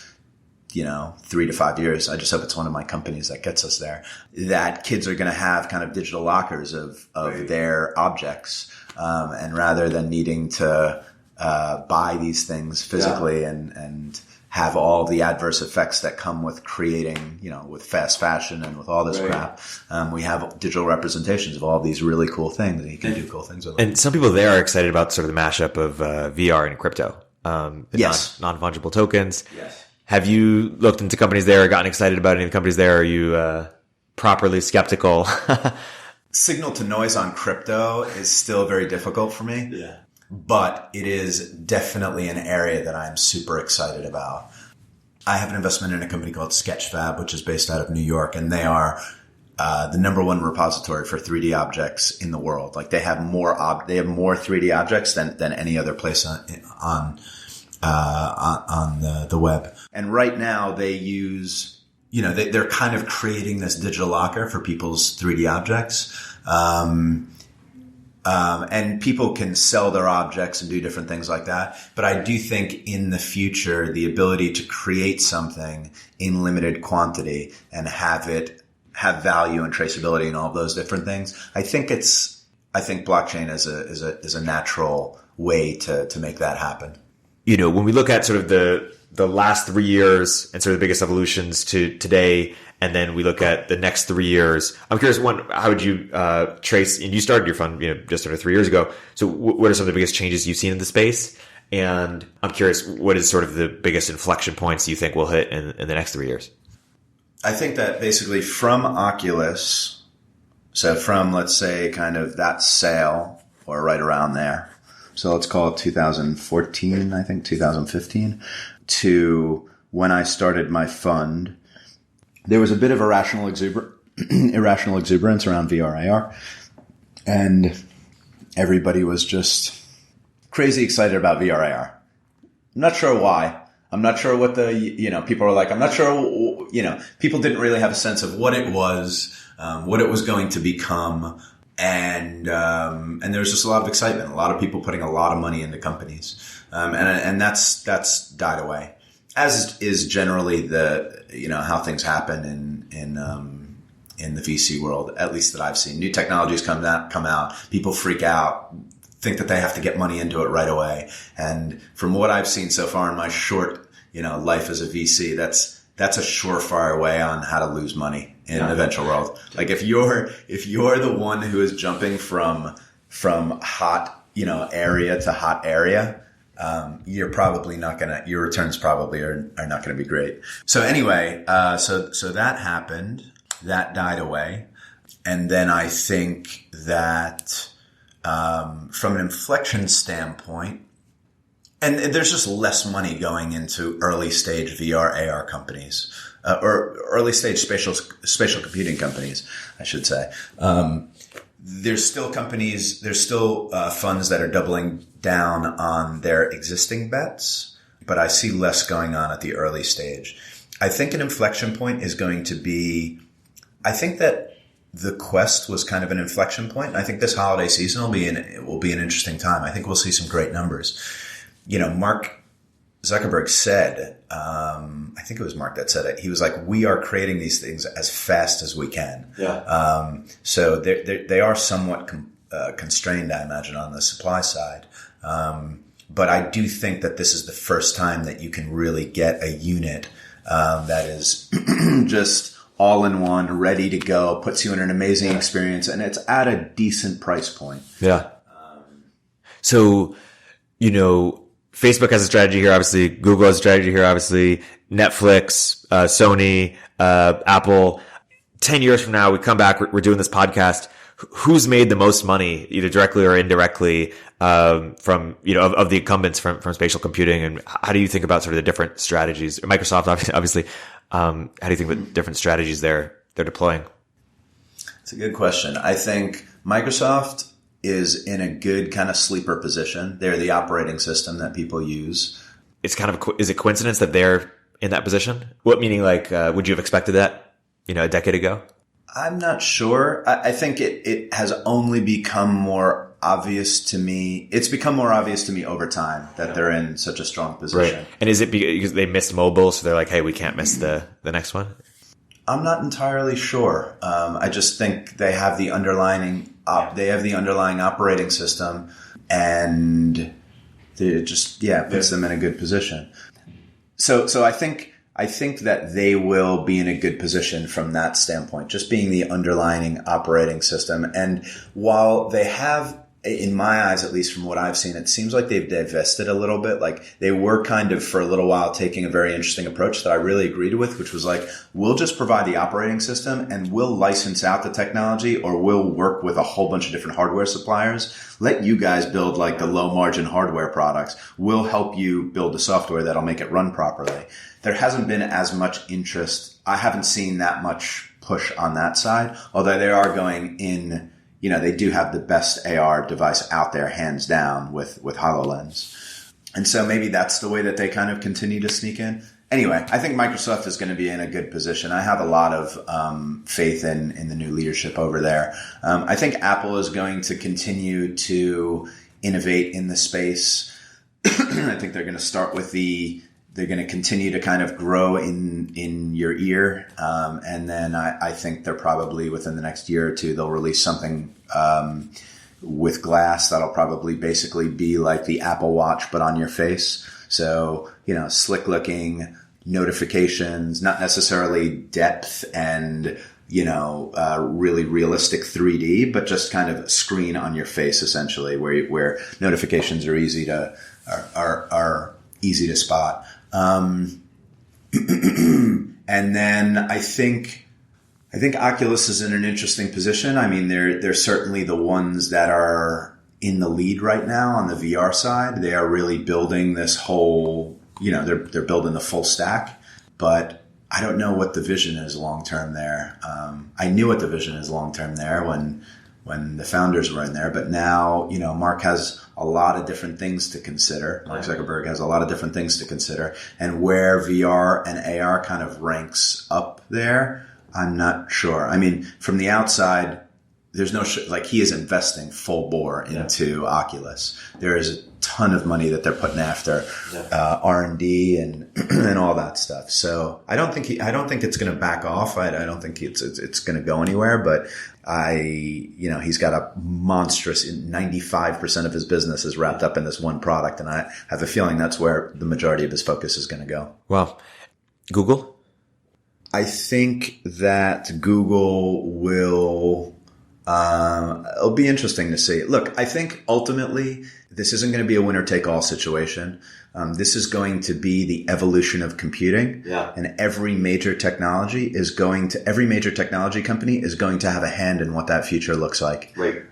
S2: 3 to 5 years. I just hope it's one of my companies that gets us there, that kids are going to have kind of digital lockers of right. their objects. And rather than needing to buy these things physically and have all the adverse effects that come with creating, with fast fashion and with all this right. crap, we have digital representations of all these really cool things, and you can do cool things with them.
S1: And some people there are excited about sort of the mashup of VR and crypto,
S2: yes.
S1: non-fungible tokens.
S2: Yes.
S1: Have you looked into companies there or gotten excited about any of the companies there? Are you properly skeptical?
S2: Signal to noise on crypto is still very difficult for me.
S1: Yeah.
S2: But it is definitely an area that I'm super excited about. I have an investment in a company called Sketchfab, which is based out of New York, and they are the number one repository for 3D objects in the world. They have more 3D objects than any other place on the web. And right now they use, they're kind of creating this digital locker for people's 3D objects. And people can sell their objects and do different things like that. But I do think in the future, the ability to create something in limited quantity and have value and traceability and all those different things. I think blockchain is a natural way to make that happen.
S1: When we look at sort of the last 3 years and sort of the biggest evolutions to today, and then we look at the next 3 years, I'm curious, how would you trace, and you started your fund, just under 3 years ago. So what are some of the biggest changes you've seen in the space? And I'm curious, what is sort of the biggest inflection points you think will hit in the next 3 years?
S2: I think that basically from Oculus, so from, let's say, kind of that sale or right around there, so let's call it 2014, I think 2015, to when I started my fund, there was a bit of irrational exuberance around VR AR, and everybody was just crazy excited about VR AR. I'm not sure why. I'm not sure what people were like. I'm not sure, people didn't really have a sense of what it was going to become. And there was just a lot of excitement, a lot of people putting a lot of money into companies. And that's died away, as is generally how things happen in the VC world, at least that I've seen. New technologies come out, people freak out, think that they have to get money into it right away. And from what I've seen so far in my short, life as a VC, that's a surefire way on how to lose money in the venture world. If you're the one who is jumping from hot, area to hot area, your returns probably are not going to be great. So anyway, so that happened, that died away. And then I think that, from an inflection standpoint, and there's just less money going into early stage VR AR companies, or early stage spatial computing companies, I should say. There's still companies, funds that are doubling down on their existing bets, but I see less going on at the early stage. I think an inflection point is going to be, I think that the Quest was kind of an inflection point. I think this holiday season will be an interesting time. I think we'll see some great numbers. Mark Zuckerberg said, I think it was Mark that said it. He was like, we are creating these things as fast as we can.
S1: Yeah.
S2: So they are somewhat constrained, I imagine, on the supply side. But I do think that this is the first time that you can really get a unit that is just all in one, ready to go, puts you in an amazing experience, and it's at a decent price point.
S1: Yeah. So, Facebook has a strategy here, obviously. Google has a strategy here, obviously. Netflix, Sony, Apple. 10 years from now, we come back, we're doing this podcast. Who's made the most money, either directly or indirectly, from, of the incumbents from spatial computing? And how do you think about sort of the different strategies? Microsoft, obviously. How do you think about different strategies they're deploying?
S2: It's a good question. I think Microsoft is in a good kind of sleeper position. They're the operating system that people use.
S1: It's kind of, is it coincidence that they're in that position? What meaning, would you have expected that, a decade ago?
S2: I'm not sure. I think it has only become more obvious to me. It's become more obvious to me over time that they're in such a strong position. Right.
S1: And is it because they missed mobile, so they're like, hey, we can't miss the next one?
S2: I'm not entirely sure. I just think they have the underlying operating system, and it just puts them in a good position. So I think that they will be in a good position from that standpoint, just being the underlying operating system. And while they have, in my eyes, at least from what I've seen, it seems like they've divested a little bit. Like they were kind of for a little while taking a very interesting approach that I really agreed with, which was like, we'll just provide the operating system and we'll license out the technology, or we'll work with a whole bunch of different hardware suppliers. Let you guys build like the low margin hardware products. We'll help you build the software that'll make it run properly. There hasn't been as much interest. I haven't seen that much push on that side, although they are going in. They do have the best AR device out there, hands down, with HoloLens. And so maybe that's the way that they kind of continue to sneak in. Anyway, I think Microsoft is going to be in a good position. I have a lot of faith in the new leadership over there. I think Apple is going to continue to innovate in the space. I think they're going to start with they're going to continue to kind of grow in your ear. And then I think they're probably within the next year or two, they'll release something with glass that'll probably basically be like the Apple Watch, but on your face. So, slick looking notifications, not necessarily depth and, really realistic 3D, but just kind of a screen on your face, essentially, where notifications are easy to spot. And then I think Oculus is in an interesting position. I mean, they're certainly the ones that are in the lead right now on the VR side. They are really building this whole, they're building the full stack, but I don't know what the vision is long term there. I knew what the vision is long term there when the founders were in there, but now, Mark has a lot of different things to consider. Mark Zuckerberg has a lot of different things to consider, and where VR and AR kind of ranks up there, I'm not sure. I mean, from the outside, there's no he is investing full bore into Oculus. There is a ton of money that they're putting after R&D and all that stuff. So I don't think it's going to back off. I don't think it's going to go anywhere. But he's got a monstrous 95% of his business is wrapped up in this one product, and I have a feeling that's where the majority of his focus is going to go.
S1: Wow, Google.
S2: I think that Google will It'll be interesting to see. Look, I think ultimately this isn't going to be a winner-take-all situation. This is going to be the evolution of computing.
S1: Yeah.
S2: And every major technology company is going to have a hand in what that future looks like.
S1: Right.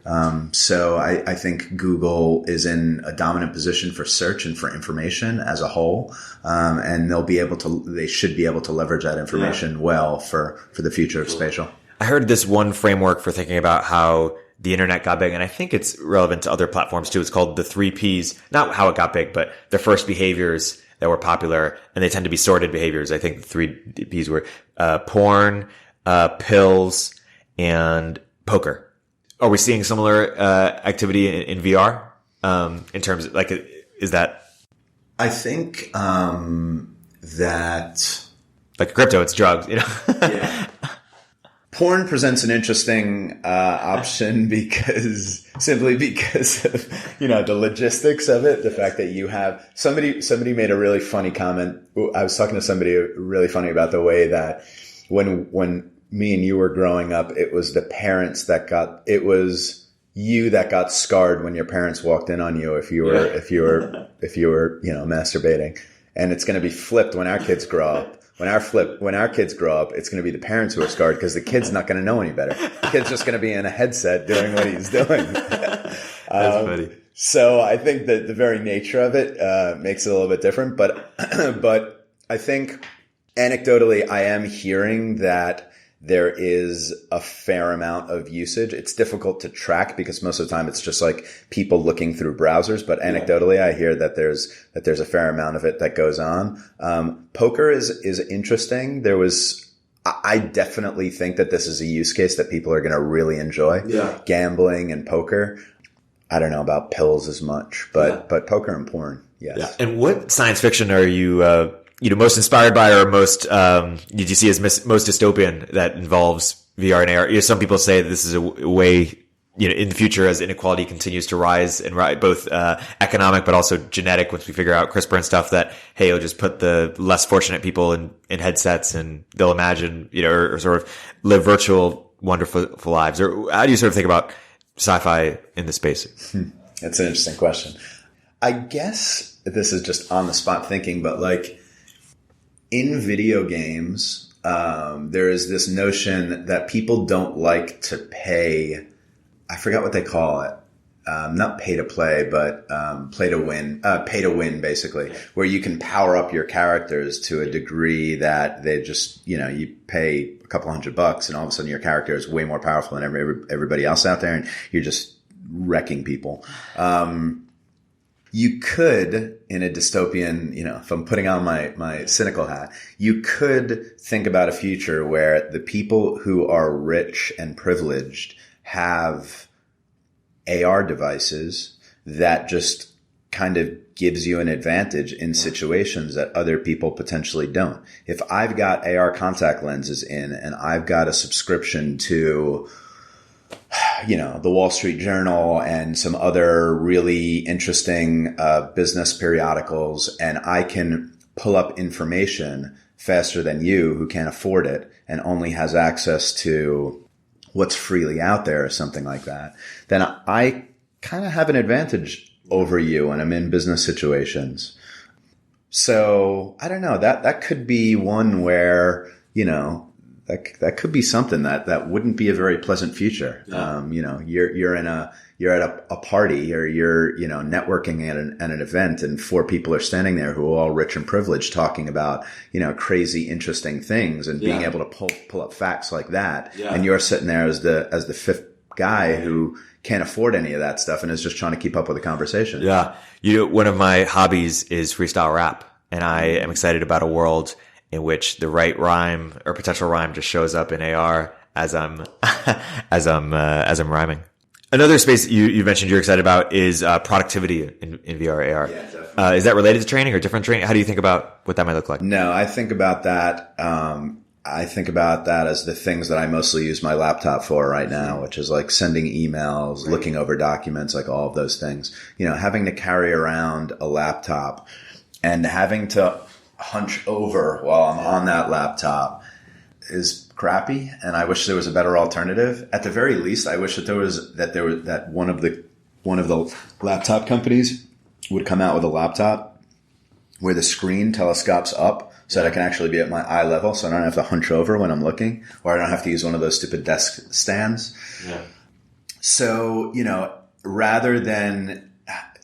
S2: So I think Google is in a dominant position for search and for information as a whole. And they should be able to leverage that information well for the future of spatial.
S1: I heard this one framework for thinking about how the internet got big, and I think it's relevant to other platforms too. It's called the 3 Ps, not how it got big, but the first behaviors that were popular, and they tend to be sorted behaviors. I think the 3 Ps were porn, pills, and poker. Are we seeing similar activity in VR in terms of, like, is that?
S2: I think that,
S1: like crypto, it's drugs, you know?
S2: Yeah. Porn presents an interesting option simply because of, the logistics of it. The fact that you have somebody made a really funny comment. I was talking to somebody really funny about the way that when me and you were growing up, it was it was you that got scarred when your parents walked in on you if you were masturbating, and it's going to be flipped when our kids grow up. When our kids grow up, it's going to be the parents who are scarred because the kid's not going to know any better. The kid's just going to be in a headset doing what he's doing.
S1: That's funny.
S2: So I think that the very nature of it makes it a little bit different. But I think anecdotally, I am hearing that there is a fair amount of usage. It's difficult to track because most of the time it's just like people looking through browsers. But anecdotally, I hear that there's a fair amount of it that goes on. Poker is interesting. I definitely think that this is a use case that people are going to really enjoy.
S1: Yeah.
S2: Gambling and poker. I don't know about pills as much, but poker and porn. Yes.
S1: Yeah. And what science fiction are you, most inspired by, or most, did you see as most dystopian that involves VR and AR? Some people say this is a way, in the future as inequality continues to rise and both, economic, but also genetic, once we figure out CRISPR and stuff, that, hey, you'll just put the less fortunate people in headsets and they'll imagine, or sort of live virtual, wonderful lives. Or how do you sort of think about sci-fi in this space?
S2: That's an interesting question. I guess this is just on the spot thinking, but like, in video games, there is this notion that people don't like to pay. I forgot what they call it. Not pay to play, but play to win. Pay to win, basically, where you can power up your characters to a degree that they just, you pay a couple $100 and all of a sudden your character is way more powerful than everybody else out there, and you're just wrecking people. You could, in a dystopian, if I'm putting on my cynical hat, you could think about a future where the people who are rich and privileged have AR devices that just kind of gives you an advantage in situations that other people potentially don't. If I've got AR contact lenses in and I've got a subscription to the Wall Street Journal and some other really interesting business periodicals, and I can pull up information faster than you who can't afford it and only has access to what's freely out there or something like that, then I kind of have an advantage over you when I'm in business situations. So I don't know, that could be one where, that could be something that wouldn't be a very pleasant future. Yeah. You're at a party, or you're, networking at an event, and 4 people are standing there who are all rich and privileged talking about, crazy, interesting things, and being able to pull up facts like that. Yeah. And you're sitting there as the 5th guy who can't afford any of that stuff and is just trying to keep up with the conversation. Yeah.
S1: One of my hobbies is freestyle rap, and I am excited about a world in which the right rhyme or potential rhyme just shows up in AR as I'm rhyming. Another space you mentioned you're excited about is productivity in VR AR. Yeah, definitely. Is that related to training or different training? How do you think about what that might look like?
S2: No, I think about that. I think about that as the things that I mostly use my laptop for right now, which is like sending emails, looking over documents, like all of those things. Having to carry around a laptop and having to hunch over while I'm on that laptop is crappy, and I wish there was a better alternative. At the very least, I wish that one of the laptop companies would come out with a laptop where the screen telescopes up so that I can actually be at my eye level, so I don't have to hunch over when I'm looking, or I don't have to use one of those stupid desk stands.
S1: Yeah.
S2: So, rather than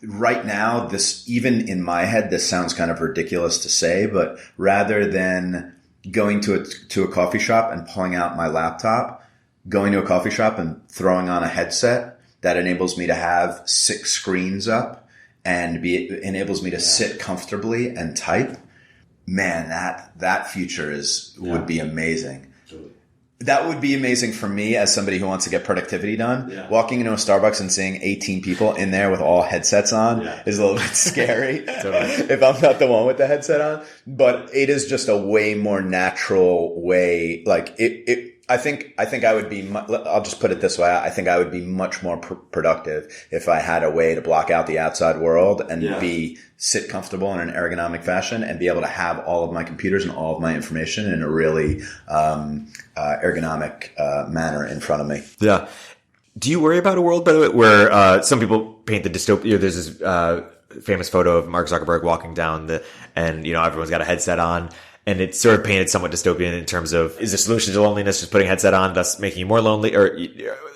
S2: right now, this, even in my head, this sounds kind of ridiculous to say, but rather than going to a coffee shop and pulling out my laptop, going to a coffee shop and throwing on a headset that enables me to have 6 screens up and enables me to sit comfortably and type. Man, that future would be amazing.
S1: Totally.
S2: That would be amazing for me as somebody who wants to get productivity done.
S1: Yeah.
S2: Walking into a Starbucks and seeing 18 people in there with all headsets on is a little bit scary if I'm not the one with the headset on. But it is just a way more natural way. Like I think I would be, I'll just put it this way. I think I would be much more productive if I had a way to block out the outside world and sit comfortable in an ergonomic fashion and be able to have all of my computers and all of my information in a really ergonomic manner in front of me.
S1: Yeah. Do you worry about a world, by the way, where some people paint the dystopia? There's this famous photo of Mark Zuckerberg walking down and everyone's got a headset on. And it's sort of painted somewhat dystopian in terms of, is the solution to loneliness just putting a headset on, thus making you more lonely? Or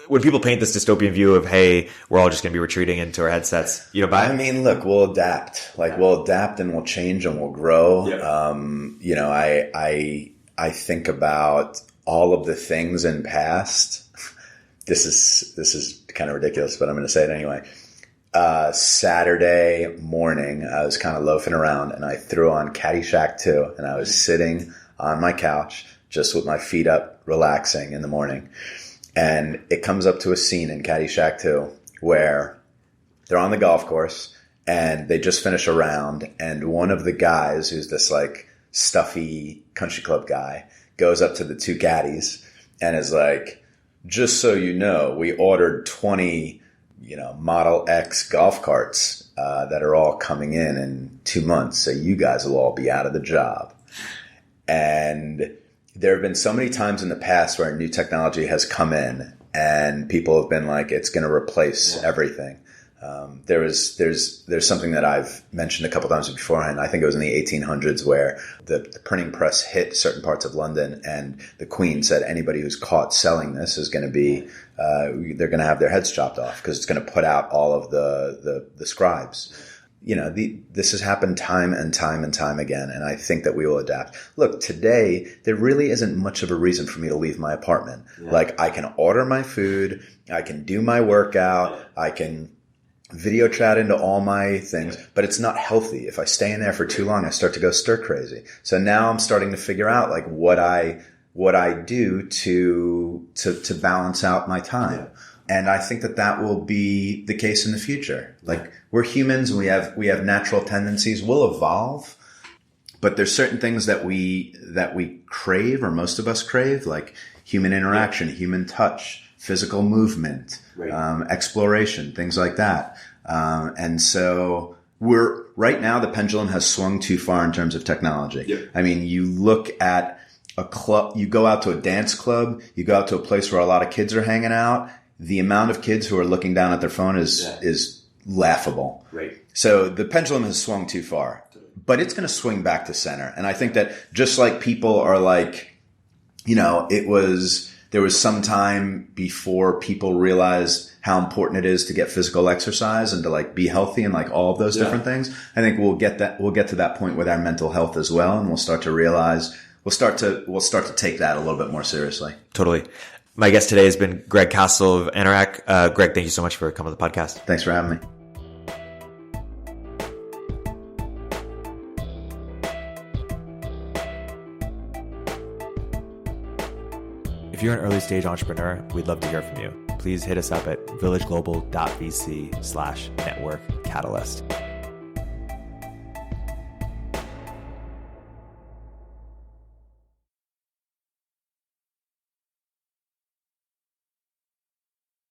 S1: when people paint this dystopian view of, hey, we're all just going to be retreating into our headsets, buy it?
S2: I mean, look, we'll adapt. We'll adapt and we'll change and we'll grow. Yep. I think about all of the things in past. This is kind of ridiculous, but I'm going to say it anyway. Saturday morning, I was kind of loafing around and I threw on Caddyshack 2 and I was sitting on my couch just with my feet up, relaxing in the morning. And it comes up to a scene in Caddyshack 2 where they're on the golf course and they just finish a round. And one of the guys, who's this like stuffy country club guy, goes up to the 2 caddies and is like, just so you know, we ordered 20 Model X golf carts that are all coming in 2 months. So you guys will all be out of the job. And there have been so many times in the past where new technology has come in and people have been like, it's going to replace everything. There's something that I've mentioned a couple times beforehand. I think it was in the 1800s where the printing press hit certain parts of London and the Queen said anybody who's caught selling this is going to be, they're going to have their heads chopped off because it's going to put out all of the scribes. This has happened time and time and time again, and I think that we will adapt. Look, today, there really isn't much of a reason for me to leave my apartment. Yeah. Like, I can order my food, I can do my workout, I can video chat into all my things, but it's not healthy. If I stay in there for too long, I start to go stir crazy. So now I'm starting to figure out like what I do to balance out my time. Yeah. And I think that will be the case in the future. Like, we're humans and we have natural tendencies. We'll evolve, but there's certain things that we crave, or most of us crave, like human interaction, human touch, physical movement, exploration, things like that. And so right now the pendulum has swung too far in terms of technology. Yep. I mean, you look at a club, you go out to a dance club, you go out to a place where a lot of kids are hanging out. The amount of kids who are looking down at their phone is laughable. Right. So the pendulum has swung too far, but it's going to swing back to center. And I think that just like people are like, there was some time before people realized how important it is to get physical exercise and to like be healthy and like all of those different things. I think we'll get to that point with our mental health as well. And we'll start to realize, we'll start to take that a little bit more seriously. Totally.
S1: My guest today has been Greg Castle of Anorak. Greg, thank you so much for coming to the podcast.
S2: Thanks for having me.
S1: If you're an early stage entrepreneur, we'd love to hear from you. Please hit us up at villageglobal.vc/network catalyst.